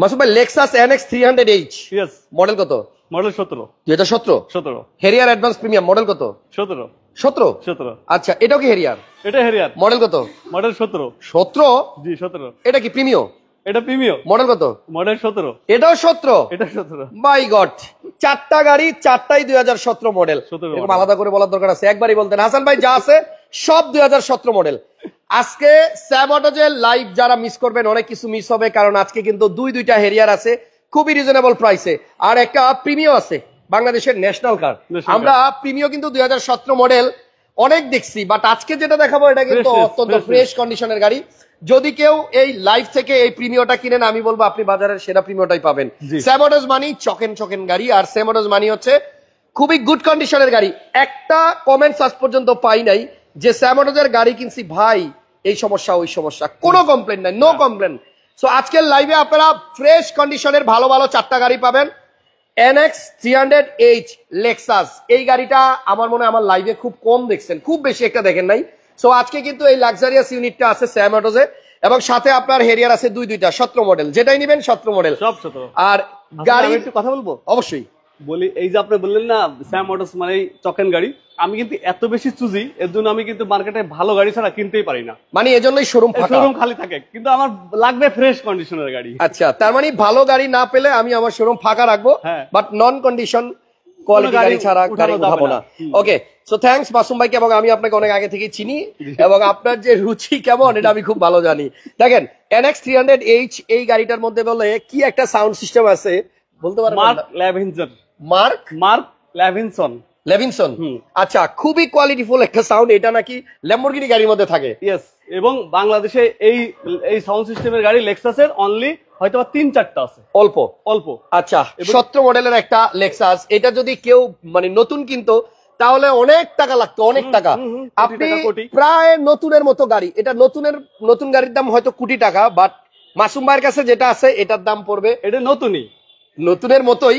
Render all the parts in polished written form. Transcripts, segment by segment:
মাসুদ ভাই Lexus NX 300h yes. Model কত? Model 17। 2017। Harrier advance premium model কত? 17। 17। আচ্ছা, এটাও কি হেরিয়ার? এটা হেরিয়ার। মডেল কত? মডেল 17। 17? জি 17। এটা কি প্রিমিয়াম? এটা প্রিমিয়াম। মডেল কত? মডেল 17। এটাও 17? এটা 17। মাই গড, চারটা গাড়ি, চারটাই 2017 মডেল। 17 এরকম আলাদা করে বলার দরকার আছে? একবারই বলতেন হাসান ভাই, যা আছে সব 2017 মডেল। আজকে স্যাম অটোজের লাইভ যারা মিস করবেন, অনেক কিছু মিস হবে, কারণ আজকে কিন্তু দুইটা হেরিয়ার আছে খুবই রিজনেবল প্রাইসে, আর একটা প্রিমিয়াম আছে বাংলাদেশের ন্যাশনাল কার। আমরা প্রিমিয়াম কিন্তু 2017 মডেল অনেক দেখছি, বাট আজকে যেটা দেখাবো এটা কিন্তু অত্যন্ত ফ্রেশ কন্ডিশনের গাড়ি। যদি কেউ এই লাইভ থেকে এই প্রিমিয়ামটা কিনেন, আমি বলবো আপনি বাজারের সেরা প্রিমিয়ামটাই পাবেন। স্যাম অটোজ মানি চকেন গাড়ি, আর স্যাম অটোজ মানি হচ্ছে খুবই গুড কন্ডিশনের গাড়ি। একটা কমেন্টস আজ পর্যন্ত পাই নাই যে স্যাম অটোজের গাড়ি কিনছি ভাই এই সমস্যা ওই সমস্যা, কোনো কমপ্লেন নাই, নো কমপ্লেন। সো আজকের লাইভে আপনারা ফ্রেশ কন্ডিশনের ভালো ভালো চারটা গাড়ি পাবেন। NX 300h লেক্সাস, এই গাড়িটা আমার মনে হয় আমার লাইভে খুব কম দেখছেন, খুব বেশি একটা দেখেন নাই। সো আজকে কিন্তু এই লাক্সারিয়াস ইউনিটটা আছে স্যাম অটোজে, এবং সাথে আপনার হেরিয়ার আছে দুইটা 17 মডেল, যেটাই নেবেন 17 মডেল সব 17। আর গাড়ি একটু কথা বলবো? অবশ্যই বলি, এই যে আপনি বললেন না স্যাম অটোস মানে চকেন গাড়ি, আমি কিন্তু এত বেশি চুজি, এর জন্য আমি কিন্তু মার্কেটে ভালো গাড়ি ছাড়া কিনতেই পারি না, মানে এজন্যই শোরুম ফাঁকা, শোরুম খালি থাকে, কিন্তু আমার লাগবে ফ্রেশ কন্ডিশনের গাড়ি। আচ্ছা, তার মানে ভালো গাড়ি না পেলে আমি আমার শোরুম ফাঁকা রাখবো, বাট নন কন্ডিশন কোয়ালিটি গাড়ি ছাড়া গাড়ি উঠাবো না। ওকে, সো থ্যাঙ্কস মাসুম ভাইকে, এবং আমি আপনাকে অনেক আগে থেকে চিনি এবং আপনার যে রুচি কেমন এটা আমি খুব ভালো জানি। দেখেন NX 300h এই গাড়িটার মধ্যে বলে কি একটা সাউন্ড সিস্টেম আছে বলতে পারবেন? Mark Levinson. আচ্ছা, খুবই কোয়ালিটিফুল একটা সাউন্ড, এটা নাকি ল্যাম্বরগিনি গাড়ির মধ্যে থাকে। ইয়েস, এবং বাংলাদেশে এই সাউন্ড সিস্টেমের গাড়ি লেক্সাসের অনলি হয়তো 3-4টা আছে, অল্প। আচ্ছা, 17 মডেলের একটা লেক্সাস, এটা যদি কেউ মানে নতুন কিনতো তাহলে অনেক টাকা লাগতো, অনেক টাকা। আপনি প্রায় নতুনের মতো গাড়ি, এটা নতুন গাড়ির দাম হয়তো কোটি টাকা, বাট মাসুম ভাইয়ের কাছে যেটা আছে এটার দাম পড়বে, এটা নতুনের মতোই,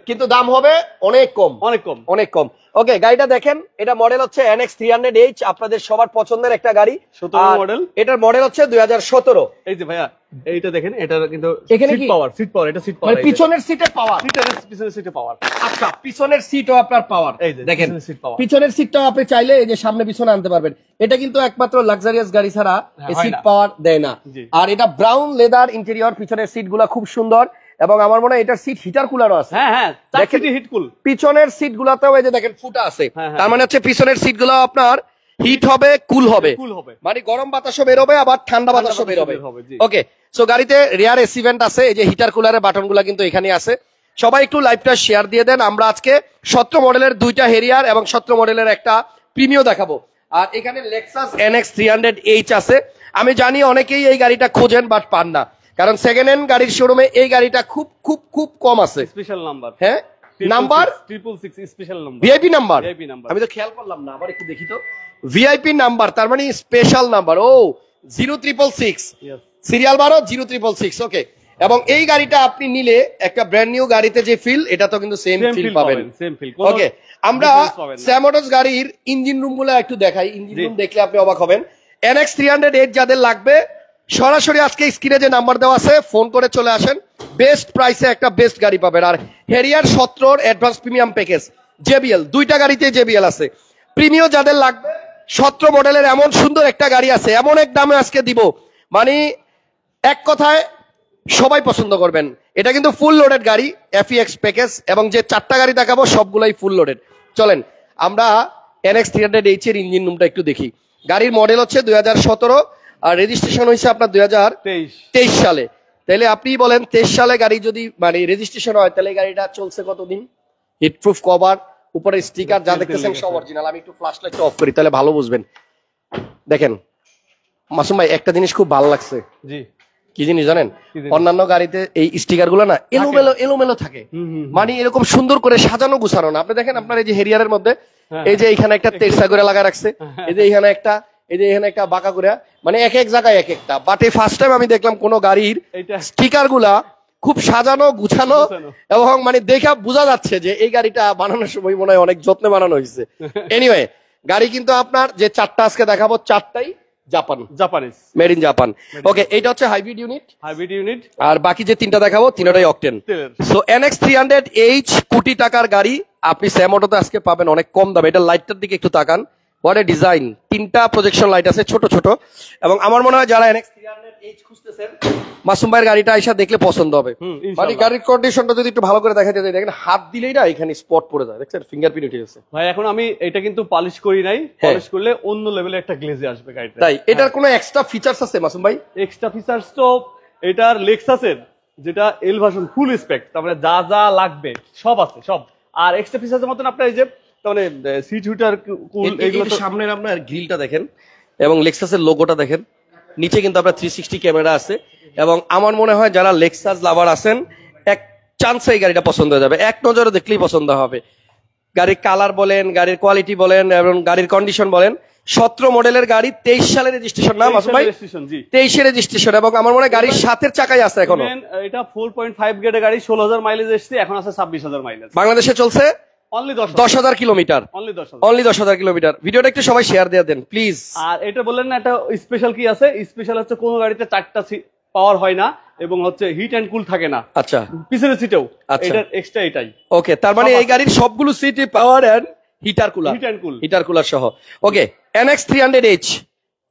কিন্তু দাম হবে অনেক কম। ওকে, গাড়িটা দেখেন, এটা মডেল হচ্ছে NX 300h, আপনাদের সবার পছন্দের একটা গাড়ি, 17 মডেল। এটার মডেল হচ্ছে 2017। এই যে ভাইয়া এইটা দেখেন, এটা কিন্তু এখানে সিট পাওয়ার, এটা সিট পাওয়ার, মানে পিছনের সিটে পাওয়ার, পিছনের সিটে পাওয়ার। আচ্ছা, পিছনের সিটও আপনার পাওয়ার, এই যে দেখেন পিছনের সিটটাও আপনি চাইলে এই যে সামনে পিছনে আনতে পারবেন। এটা কিন্তু একমাত্র লাক্সারিয়াস গাড়ি ছাড়া এই সিট পাওয়ার দেয় না। আর এটা ব্রাউন লেদার ইন্টেরিয়র, পিছনের সিটগুলো খুব সুন্দর, এবং আমার মনে হয় এটার সিট হিটার কুলারও আছে। পিছনের সিট গুলাতেও এই যে দেখেন ফুটা আছে, তার মানে হচ্ছে পিছনের সিট গুলো আপনার হিট হবে, কুল হবে, মানে গরম বাতাসও বেরোবে আবার ঠান্ডা বাতাসও বেরোবে। ওকে, সো গাড়িতে রিয়ার এসি ভেন্ট আছে, এই যে হিটার কুলারের বাটন গুলা কিন্তু এখানে আছে। সবাই একটু লাইভটা শেয়ার দিয়ে দেন। আমরা আজকে 17 মডেলের দুইটা হেরিয়ার এবং 17 মডেলের একটা প্রিমিয়াম দেখাবো, আর এখানে লেক্সাস NX 300h আছে। আমি জানি অনেকেই এই গাড়িটা খোঁজেন বাট পান না, কারণ সেকেন্ড হ্যান্ড গাড়ির শোরুমে এই গাড়িটা খুব খুব খুব কম আছে। স্পেশাল নাম্বার, হ্যাঁ, number 666 special number, VIP number. আমি তো খেয়াল করলাম না, আবার একটু দেখি তো। ভিআইপি নাম্বার, তার মানে স্পেশাল নাম্বার। ও 0666, সিরিয়াল 12 0666। ওকে, এবং এই গাড়িটা আপনি নিলে একটা ব্র্যান্ড নিউ গাড়িতে যে ফিল, এটা তো কিন্তু সেম ফিল পাবেন। ওকে, আমরা স্যাম অটোস গাড়ির ইঞ্জিন রুম গুলো একটু দেখাই। ইঞ্জিন রুম দেখলে আপনি অবাক হবেন। NX 300h যাদের লাগবে সরাসরি আজকে স্ক্রিনে যে নাম্বার দেওয়া আছে ফোন করে চলে আসেন, বেস্ট প্রাইসে একটা বেস্ট গাড়ি পাবেন। আর Harrier 17 advance premium package, JBL, দুইটা গাড়িতে JBL আছে। প্রিমিয়াম যাদের লাগবে 17 মডেলের এমন সুন্দর একটা গাড়ি আছে, এমন এক দামে আজকে দিব, মানে এক কথায় সবাই পছন্দ করবেন। এটা কিন্তু ফুল লোডেড গাড়ি, FEX প্যাকেজ, এবং যে চারটা গাড়ি দেখাবো সবগুলাই ফুল লোডেড। চলেন আমরা NX 300h এর ইঞ্জিন রুমটা একটু দেখি। গাড়ির মডেল হচ্ছে 2017, আর রেজিস্ট্রেশন হয়েছে আপনার 2023 সালে। তাহলে আপনি বলেন 23 সালে গাড়ি যদি মানে রেজিস্ট্রেশন হয়, তাহলে গাড়িটা চলছে কতদিন? হিটপ্রুফ কভার, উপরে স্টিকার যা দেখতেছেন সব অরিজিনাল। আমি একটু ফ্ল্যাশ লাইটটা অফ করি তাহলে ভালো বুঝবেন। দেখেন মাসুম ভাই, একটা জিনিস খুব ভালো লাগছে। জি, কি জিনিস জানেন? অন্যান্য গাড়িতে এই স্টিকার গুলো না এলোমেলো থাকে, মানে এরকম সুন্দর করে সাজানো গুছানো না। আপনি দেখেন আপনার এই যে হেরিয়ারের মধ্যে এই যে এখানে একটা তেরসা করে লাগা রাখছে, এই যে এখানে একটা, এই যে এখানে একটা বাঁকা করে, মানে এক এক জায়গায় এক একটা। বাট এই ফার্স্ট টাইম আমি দেখলাম কোন গাড়ির স্টিকার গুলা খুব সাজানো গুছানো, এবং মানে দেখা বোঝা যাচ্ছে যে এই গাড়িটা বানানোর সময় মনে হয় অনেক যত্নে বানানো হয়েছে। এনিওয়ে, গাড়ি কিন্তু আপনার যে চারটা আজকে দেখাবো চারটাই জাপানিজ মেড ইন জাপান। ওকে, এটা হচ্ছে হাইব্রিড ইউনিট আর বাকি যে তিনটা দেখাবো তিনটাই অকটেন। তেলের। সো NX 300H কোটি টাকার গাড়ি আপনি স্যাম অটোতে আজকে পাবেন অনেক কম দামে। এটা লাইটটার দিকে একটু তাকান, হোয়াট এ ডিজাইন, তিনটা প্রজেকশন লাইট আছে ছোট ছোট, এবং আমার মনে হয় যারা NX 300H খুঁজতেছেন মাসুম ভাইয়ের গাড়িটা আইসা দেখলে পছন্দ হবে। ইনশাআল্লাহ। মানে গাড়ির কন্ডিশনটা যদি একটু ভালো করে দেখা যায়, দেখেন হাত দিলেই না এখানে স্পট পড়ে যায়, দেখছেন ফিঙ্গারপ্রিন্ট উঠে গেছে ভাই। এখন আমি এটা কিন্তু পালিশ করি নাই, হ্যাঁ। পালিশ করলে অন্য লেভেলে একটা গ্লেজে আসবে গাড়িটা। তাই এটার কোনো এক্সট্রা ফিচার্স আছে মাসুম ভাই? এক্সট্রা ফিচার্স তো এটার লেক্সাসের যেটা এল ভার্সন ফুল স্পেক, তার মানে যা যা লাগবে সব আছে সব। আর এক্সট্রা ফিচার্সের মতন আপনার এই যে মানে সিট হিটার কুল এগুলো তো সামনের আপনার গ্রিলটা দেখেন এবং লেক্সাসের লোগোটা দেখেন, নিচে কিন্তু আপনার 360 ক্যামেরা আছে, এবং আমার মনে হয় যারা লেক্সাস লাভার আছেন এক চান্সে এই গাড়িটা পছন্দ হয়ে যাবে, এক নজরে দেখলেই পছন্দ হবে। গাড়ির কালার বলেন, গাড়ির কোয়ালিটি বলেন এবং গাড়ির কন্ডিশন বলেন। 17 মডেলের গাড়ি, 23 সালের রেজিস্ট্রেশন না মাসুম ভাই? রেজিস্ট্রেশন, জি 23 রেজিস্ট্রেশন, এবং আমার মনে হয় গাড়ির সাথের চাকাই আছে এখনো। এটা 4.5 গ্রেডের গাড়ি, 16,000 মাইলেজ এসেছে, এখন আছে 26,000 মাইলেজ। বাংলাদেশে চলছে only 10,000 kilometre, only 10,000। Only 10,000 kilometre. ভিডিওটা একটু সবাই শেয়ার দিয়ে দেন প্লিজ। আর এটা বললেন না, এটা স্পেশাল কি আছে? স্পেশাল হচ্ছে কোন গাড়িতে 4টা পাওয়ার হয় না এবং হচ্ছে হিট এন্ড কুল থাকে না আচ্ছা, পিছনের সিটেও। আচ্ছা। এটার এক্সট্রা এটাই। ওকে, তার মানে এই গাড়ির সবগুলো সিটি power and heater cooler, heat and cool, heater cooler সহ। ওকে, NX 300H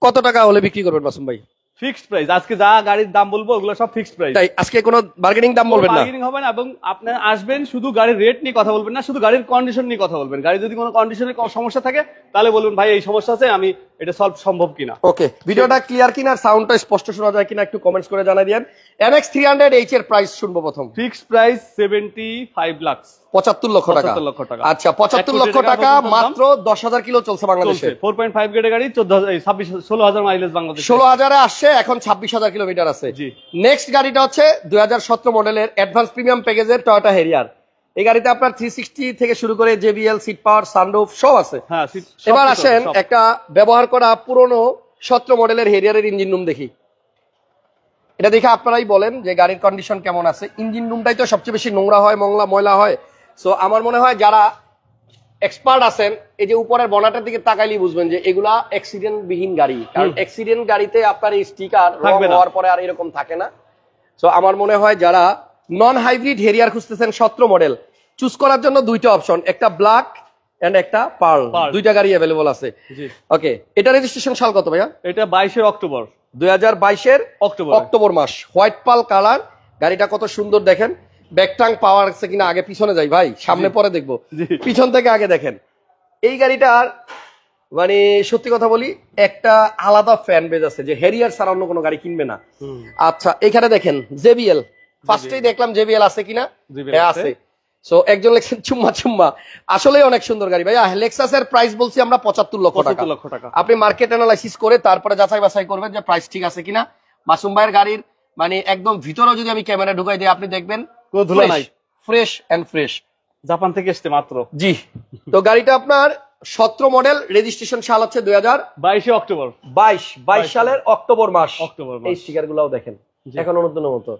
কত টাকা হলে বিক্রি করবেন মাসুম ভাই? Fixed price. আজকে যা গাড়ির দাম বলবো ওগুলো সব ফিক্সড প্রাইস। তাই আজকে কোনো বার্গেনিং দাম বলবেন না? বার্গেনিং হবে না, এবং আপনি আসবেন শুধু গাড়ির রেট নিয়ে কথা বলবেন না, শুধু গাড়ির কন্ডিশন নিয়ে কথা বলবেন। গাড়ি যদি কোনো কন্ডিশনের সমস্যা থাকে তাহলে বলবেন ভাই এই সমস্যা আছে, আমি এটা সলভ সম্ভব কিনা। ওকে, ভিডিওটা ক্লিয়ার কিনা, সাউন্ডটা স্পষ্ট শোনা যায় কিনা একটু কমেন্টস করে জানাই দিয়েন। NX 300H এর প্রাইস শুনবো প্রথম। ফিক্সড প্রাইস 75 লাখ, 75 লক্ষ টাকা। 75 লক্ষ টাকা। আচ্ছা, 75 লক্ষ টাকা, মাত্র 10,000 কিলো চলছে বাংলাদেশে। 4.5 গ্রেডের গাড়ি, 16,000 মাইলেজ বাংলাদেশে। 16,000-এ আসছে, এখন 26,000 কিলোমিটার আছে। জি। নেক্সট গাড়িটা হচ্ছে 2017 মডেলের অ্যাডভান্স প্রিমিয়াম প্যাকেজের টয়োটা হেরিয়ার। এই গাড়িতে আপনার 360 থেকে শুরু করে JBL সিট পাওয়ার, সানরুফ সব আছে। হ্যাঁ, এবার আসেন একটা ব্যবহার করা পুরনো 17 মডেলের হেরিয়ারের ইঞ্জিন রুম দেখি। এটা দেখে আপনারাই বলেন যে গাড়ির কন্ডিশন কেমন আছে। ইঞ্জিন রুমটাই তো সবচেয়ে বেশি নোংরা হয়, ময়লা হয়। সো আমার মনে হয় যারা এক্সপার্ট আছেন, এই যে উপরের বনাটের দিকে তাকাইলেই বুঝবেন যে এগুলা অ্যাক্সিডেন্ট বিহীন গাড়ি। কারণ অ্যাক্সিডেন্ট গাড়িতে আপনার এই স্টিকার হওয়ার পরে আর এরকম থাকে না। সো আমার মনে হয় যারা নন হাইব্রিড হেরিয়ার খুঁজতেছেন 17 মডেল, চুজ করার জন্য দুইটা অপশন, একটা ব্ল্যাক এন্ড একটা পার্ল, দুইটা গাড়ি অ্যাভেলেবল আছে। ওকে, এটা রেজিস্ট্রেশন সাল কত ভাইয়া? এটা 22 অক্টোবর, 2022 অক্টোবর মাস। হোয়াইট পাল কালার, গাড়িটা কত সুন্দর দেখেন। ব্যাকটাং পাওয়ার আছে কিনা আগে পিছনে যাই ভাই, সামনে পরে দেখবো, পিছন থেকে আগে দেখেন। এই গাড়িটার মানে সত্যি কথা বলি একটা আলাদা ফ্যান বেজ আছে যে হেরিয়ার ছাড়া অন্য কোনো গাড়ি কিনবে না। আচ্ছা, এখানে দেখেন JBL, ফার্স্টেই দেখলাম JBL আছে কিনা, হ্যাঁ আছে। সো একজন লেখছেন চুম্মা, আসলে অনেক সুন্দর গাড়ি ভাইয়া। লেক্সাসের প্রাইস বলছি আমরা 75 লক্ষ টাকা। আপনি মার্কেট অ্যানালাইসিস করে তারপরে যাচাই বাছাই করবেন যে প্রাইস ঠিক আছে কিনা। মাসুম ভাইয়ের গাড়ির মানে একদম ভিতরেও যদি আমি ক্যামেরা ঢুকাই দিই আপনি দেখবেন ধুলা নাই, ফ্রেশ এন্ড ফ্রেশ, জাপান থেকে এসছে মাত্র। জি। তো গাড়িটা আপনার 17 মডেল, রেজিস্ট্রেশন সাল হচ্ছে 2022 অক্টোবর, 22 সালের অক্টোবর মাস। অক্টোবর এই স্টিকার গুলাও দেখেন এখন নতুন মতো।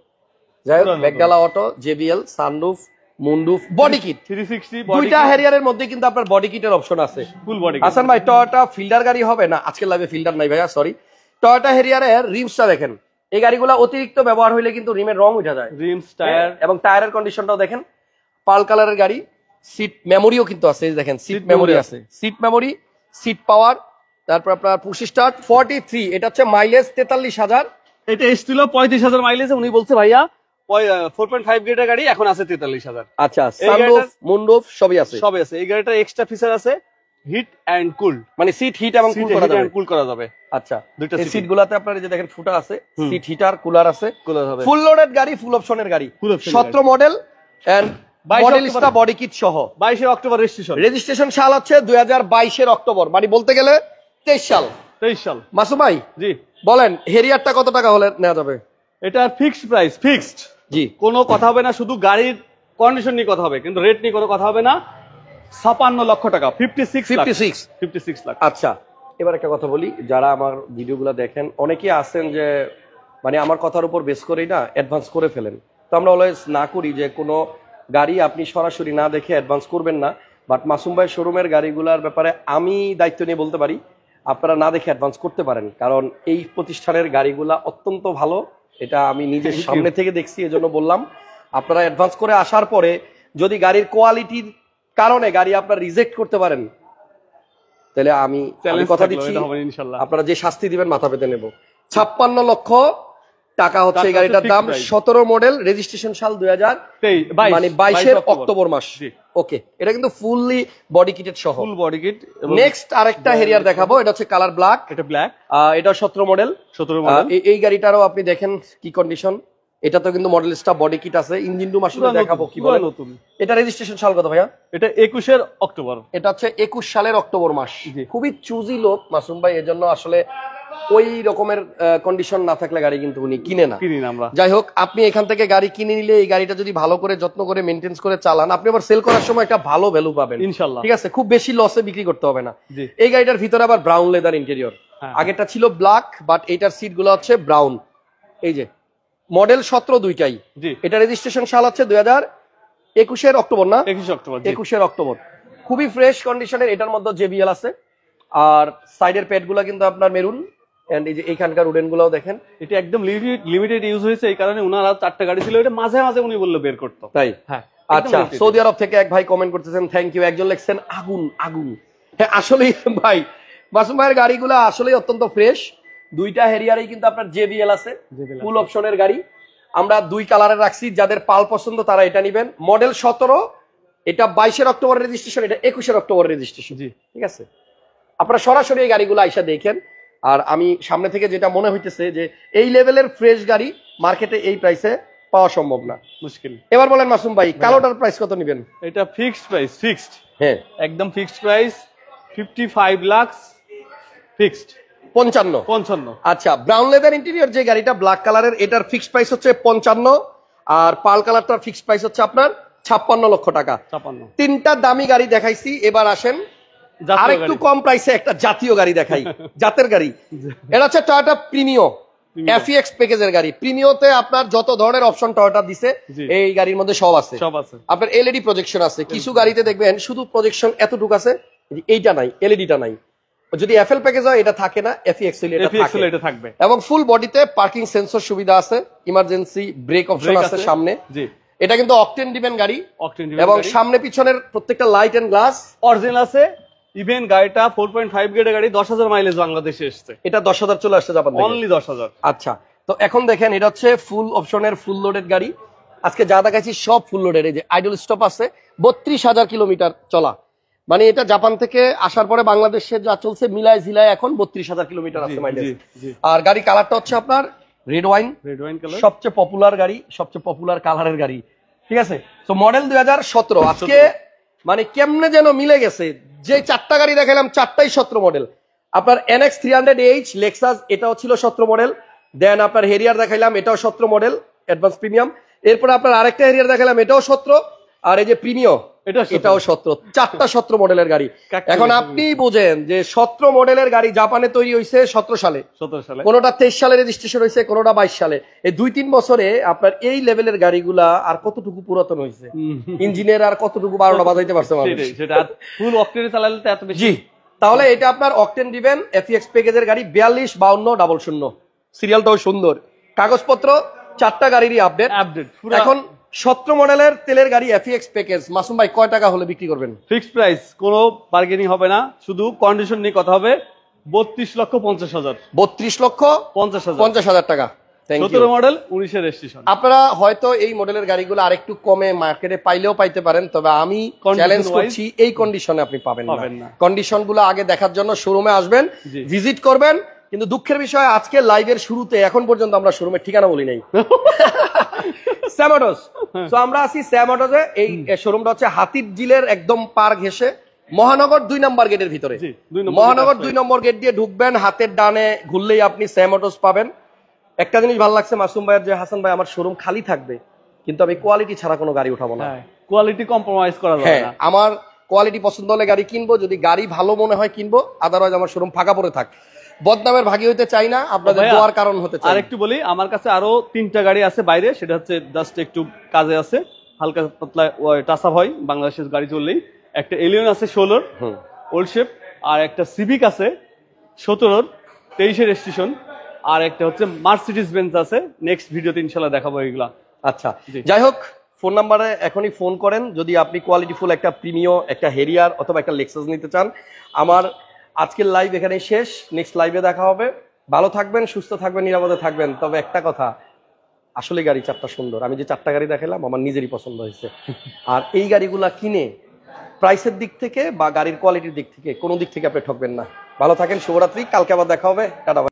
যাই হোক, ব্যাকডালা auto, JBL, sunroof, moonroof, body kit 360 দুইটা হেরিয়ারের মধ্যে কিন্তু আপনার বডি কিটের অপশন আছে, ফুল বডি। হাসান ভাই টয়োটা ফিল্ডার গাড়ি হবে না, আজকের লাইভে ফিল্ডার নাই ভাইয়া, সরি। টয়োটা হেরিয়ারের রিমসটা দেখেন, এই গাড়িগুলো অতিরিক্ত ব্যবহার হইলে কিন্তু রিমের রং উঠে যায়। রিমস, টায়ার এবং টায়ারের কন্ডিশনটাও দেখেন, পার্ল কালারের গাড়ি। সিট মেমোরিও কিন্তু আছে, এই দেখেন সিট মেমোরি আছে, সিট মেমোরি, সিট পাওয়ার। তারপর আপনার পুশ স্টার্ট 43, এটা হচ্ছে মাইলেজ 43,000। এটা এসছিল 35,000 মাইলেজে, উনি বলছে ভাইয়া 4.5 গ্রেডের গাড়ি, এখন আছে 43,000। আচ্ছা, সানরুফ, মুনরুফ সবই আছে, সবই আছে। এই গাড়িটার এক্সট্রা ফিচার আছে হিট এন্ড কুল, মানে সিট হিট এবং কুল করা যাবে। আচ্ছা, দুইটা এই সিট গুলাতে আপনার এই যে দেখেন ফুটা আছে, সিট হিটার, কুলার আছে, কুলার হবে। ফুল লোডেড গাড়ি, ফুল অপশনের গাড়ি, 17 model and Modellista body kit সহ। 22 অক্টোবর রেজিস্ট্রেশন, রেজিস্ট্রেশন সাল হচ্ছে 2022 অক্টোবর, মানে বলতে গেলে 23 সাল। 23 সাল। মাসুম ভাই জি বলেন, হেরিয়ারটা কত টাকা হলে নেওয়া যাবে? এটা ফিক্সড প্রাইস, ফিক্সড, জি, কোনো কথা হবে না, শুধু গাড়ির কন্ডিশন নিয়ে কথা হবে, কিন্তু রেট নিয়ে কোনো কথা হবে না। 56 লক্ষ টাকা, 56 লাখ। আচ্ছা, এবার একটা কথা বলি, যারা আমার ভিডিওগুলো দেখেন অনেকেই আছেন যে মানে আমার কথার উপর বেস করেই না অ্যাডভান্স করে ফেলেন। তো আমরা অলওয়েজ না করি যে কোনো গাড়ি আপনি সরাসরি না দেখে অ্যাডভান্স করবেন না। বাট মাসুম ভাই শোরুমের গাড়িগুলোর ব্যাপারে আমি দায়িত্ব নিয়ে বলতে পারি, আপনারা না দেখে অ্যাডভান্স করতে পারেন, কারণ এই প্রতিষ্ঠানের গাড়িগুলা অত্যন্ত ভালো। এটা আমি নিজের সামনে থেকে দেখছি, এজন্য বললাম। আপনারা অ্যাডভান্স করে আসার পরে যদি গাড়ির কোয়ালিটির কারণে গাড়ি আপনারা রিজেক্ট করতে পারেন, তাহলে আমি কথা দিচ্ছি আপনারা যে শাস্তি দিবেন মাথা পেতে নেব। 56 লক্ষ টাকা হচ্ছে এই গাড়িটার দাম। 17 মডেল, রেজিস্ট্রেশন সাল 2023, মানে 22 অক্টোবর মাস। ওকে, এটা কিন্তু ফুললি বডি কিটেড সহ, ফুল বডি কিট। নেক্সট আরেকটা হেরিয়ার দেখাবো, এটা হচ্ছে কালার ব্ল্যাক। এটা ব্ল্যাক, এটা 17 মডেল। এই গাড়িটারও আপনি দেখেন কি কন্ডিশন। এটা তো কিন্তু মডেলিস্টা বডি কিট আছে, ইঞ্জিন রুম আসলে দেখাবো কি বলে নতুন। এটা রেজিস্ট্রেশন সাল কত ভাইয়া? এটা 21 অক্টোবর। এটা হচ্ছে 21 সালের অক্টোবর মাস। খুবই চুজি লোক মাসুম ভাই, এজন্য আসলে ওই রকমের কন্ডিশন না থাকলে গাড়ি কিন্তু উনি কিনে না। যাই হোক, আপনি এখান থেকে গাড়ি কিনে নিলে এই গাড়িটা যদি ভালো করে যত্ন করে মেইনটেইন করে চালান, আপনি আবার সেল করার সময় একটা ভালো ভ্যালু পাবেন ইনশাআল্লাহ। ঠিক আছে, খুব বেশি লসে বিক্রি করতে হবে না। এই গাড়িটার ভিতরে আবার ব্রাউন লেদার ইন্টেরিয়র, আগেরটা ছিল ব্ল্যাক, বাট এইটার সিট গুলো হচ্ছে ব্রাউন। এই যে মডেল 17 দুইটাই। এটা রেজিস্ট্রেশন সাল হচ্ছে 2021 অক্টোবর না? 21 অক্টোবর। খুবই ফ্রেশ কন্ডিশনের। এটার মধ্যে জেবিএল আছে, আর সাইডের প্যাড গুলা কিন্তু আপনার মেরুন। এন্ড এই যে এইখানকার উডেন গুলাও দেখেন, এটা একদম লিমিটেড ইউজ হয়েছে। এই কারণে উনার 4টা গাড়ি ছিল, এটা মাঝে মাঝে উনি বললো বের করতে। তাই? হ্যাঁ। আচ্ছা, সৌদি আরব থেকে এক ভাই কমেন্ট করতেছেন, থ্যাংক ইউ। একজন লিখছেন আগুন আগুন। হ্যাঁ, আসলেই ভাই মাসুম ভাইয়ের গাড়িগুলা আসলেই অত্যন্ত ফ্রেশ। দুইটা হেরিয়ারেই কিন্তু আপনার জেবিএল আছে, ফুল অপশনের গাড়ি। আমরা দুই কালারের রাখছি, যাদের পাল পছন্দ তারা এটা নেবেন। মডেল 17, এটা 22 অক্টোবর রেজিস্ট্রেশন, এটা 21 অক্টোবর রেজিস্ট্রেশন। ঠিক আছে, আপনারা সরাসরি এই গাড়িগুলো আইসা দেখেন। আর আমি সামনে থেকে যেটা মনে হইতেছে যে এই লেভেলের ফ্রেশ গাড়ি মার্কেটে এই প্রাইসে পাওয়া সম্ভব না, মুশকিল। এবার বলেন মাসুম ভাই, কালোটার প্রাইস কত নেবেন? এটা ফিক্সড প্রাইস, ফিক্সড। হ্যাঁ, একদম ফিক্সড প্রাইস 55 লাখ ফিক্সড। 55। আচ্ছা, ব্রাউন লেদার ইন্টেরিয়র যে গাড়িটা ব্ল্যাক কালারের, এটার ফিক্সড প্রাইস হচ্ছে 55, আর পাল কালারটার ফিক্সড প্রাইস হচ্ছে আপনার 56 লক্ষ টাকা। 56। তিনটা দামি গাড়ি দেখাইছি, এবার আসেন আর একটু কম প্রাইসে একটা জাতীয় গাড়ি দেখাই, জাতের গাড়ি। এটা হচ্ছে টয়োটা প্রিমিও এফইএক্স প্যাকেজের গাড়ি। প্রিমিওতে আপনার যত ধরনের অপশন টয়োটা দিছে এই গাড়ির মধ্যে সব আছে। আপনার এলইডি প্রজেকশন আছে, কিছু গাড়িতে দেখবেন শুধু প্রজেকশন এতটুকু আছে, এইটা নাই, এলইডিটা নাই। যদি এফএল প্যাকেজ হয় এটা থাকে না, এফইএক্স এটা থাকবে। এবং ফুল বডিতে পার্কিং সেন্সর সুবিধা আছে, ইমার্জেন্সি ব্রেক অপশন আছে সামনে। এটা কিন্তু অকটেন ডিভেন গাড়ি, এবং সামনে পিছনের প্রত্যেকটা লাইট এন্ড গ্লাস অরিজিনাল আছে। ইভেন গাড়িটা 4.5 গ্রেডের গাড়ি, 10,000 মাইলেজ বাংলাদেশে এসেছে। এটা 10,000 চলে আসছে জাপান থেকে, অনলি 10,000। আচ্ছা, তো এখন দেখেন এটা হচ্ছে ফুল অপশনের ফুল লোডেড গাড়ি। আজকে যা দেখাচ্ছি সব ফুল লোডেড। এই যে আইডল স্টপ আছে, 32,000 কিলোমিটার চলা, মানে এটা জাপান থেকে আসার পরে বাংলাদেশে যা চলছে মিলায় ঝিলায় এখন 32,000 কিলোমিটার আছে মাইলেজ। আর গাড়ি কালারটা হচ্ছে আপনার রেড ওয়াইন কালার, সবচেয়ে পপুলার গাড়ি, সবচেয়ে পপুলার কালারের গাড়ি। ঠিক আছে, তো মডেল 2017। আজকে মানে কেমনে যেন মিলে গেছে, যে 4টা গাড়ি দেখালাম 4টাই 17 মডেল। আপনার NX 300H লেক্সাস, এটাও ছিল 17 মডেল। দেন আপনার হেরিয়ার দেখাইলাম, এটাও 17 মডেল, অ্যাডভান্স প্রিমিয়াম। এরপর আপনার আরেকটা হেরিয়ার দেখালাম, এটাও 17। আর এই যে প্রিমিও, এটাও 17। 4টা 17 মডেলের গাড়ি। এখন আপনি বোঝেন যে 17 মডেলের গাড়ি জাপানে তৈরি হয়েছে 17 সালে, কোনোটা 23 সালে রেজিস্ট্রেশন হয়েছে, কোনোটা 22 সালে। এই 2-3 বছরে আপনার এই লেভেলের গাড়িগুলা আর কতটুকু পুরাতন হয়েছে, ইঞ্জিনের আর কতটুকু 12টা বাজাইতে পারছে মানুষ। সেটা ফুল অকটেনে চালালে তো এত বেশি। জি, তাহলে এটা আপনার অকটেন দিবেন এফইএক্স প্যাকেজের গাড়ি, 425200, সিরিয়ালটাও সুন্দর, কাগজপত্র 4টা গাড়িরই আপডেট। এখন 17 মডেলের তেলের গাড়ি এফইএক্স প্যাকেজ মাসুম ভাই কয় টাকা হলে বিক্রি করবেন? ফিক্সড প্রাইস, কোনো বার্গেনিং হবে না, শুধু কন্ডিশন নিয়ে কথা হবে। 32,50,000। 32,50,000 টাকা। 17 মডেল, 19 রেজিস্ট্রেশন। আপনারা হয়তো এই মডেলের গাড়িগুলো আরেকটু কমে মার্কেটে পাইলেও পাইতে পারেন, তবে আমি চ্যালেঞ্জ করছি এই কন্ডিশনে আপনি পাবেন না। কন্ডিশনগুলো আগে দেখার জন্য শোরুমে আসবেন, ভিজিট করবেন। কিন্তু দুঃখের বিষয়, আজকে লাইভের শুরুতে এখন পর্যন্ত আমরা শোরুমের ঠিকানা বলি নাই। স্যামোডস, তো আমরা আছি স্যামোডসে। এই শোরুমটা হচ্ছে হাতির ঝিলের একদম পার ঘেসে মহানগর 2 নম্বর গেটের ভিতরে। মহানগর 2 নম্বর গেট দিয়ে ঢুকবেন, হাতের ডানে ঘুরলেই আপনি স্যামোডস পাবেন। একটা জিনিস ভালো লাগছে মাসুম ভাইয়ের, যে হাসান ভাই আমার শোরুম খালি থাকবে কিন্তু আমি কোয়ালিটি ছাড়া কোনো গাড়ি উঠাবো না। কোয়ালিটি কম্প্রোমাইজ করা যাবে না। আমার কোয়ালিটি পছন্দ হলে গাড়ি কিনবো, যদি গাড়ি ভালো মনে হয় কিনবো, আদারওয়াইজ আমার শোরুম ফাঁকা পড়ে থাক। বদনামের ভাগী হইতে চাই না, আপনাদের দোয়ার কারণ হতে চাই। আর একটু বলি, আমার কাছে আরো 3টা গাড়ি আছে বাইরে, সেটা হচ্ছে জাস্ট একটু কাজে আছে, হালকা পাতলা টাচআপ হয় বাংলাদেশের গাড়ি চললেই। একটা এলিয়ন আছে 16 ওল্ড শেপ, আর একটা সিভিক আছে 17-র 23-এর রেজিস্ট্রেশন, আর একটা হচ্ছে মার্সিডিজ বেঞ্জ আছে। নেক্সট ভিডিওতে ইনশাল্লাহ দেখাবো এগুলা। আচ্ছা, জি। যাই হোক, ফোন নাম্বারে এখনই ফোন করেন যদি আপনি কোয়ালিটিফুল একটা প্রিমিও, একটা হেরিয়ার অথবা একটা লেক্সাস নিতে চান। আমার আজকের লাইভ এখানেই শেষ, নেক্সট লাইভে দেখা হবে। ভালো থাকবেন, সুস্থ থাকবেন, নিরাপদে থাকবেন। তবে একটা কথা, আসলে গাড়ি চারটা সুন্দর, আমি যে চারটা গাড়ি দেখালাম আমার নিজেরই পছন্দ হয়েছে। আর এই গাড়িগুলা কিনে প্রাইসের দিক থেকে বা গাড়ির কোয়ালিটির দিক থেকে কোনো দিক থেকে আপনি ঠকবেন না। ভালো থাকেন, শুভরাত্রি, কালকে আবার দেখা হবে, টাটা।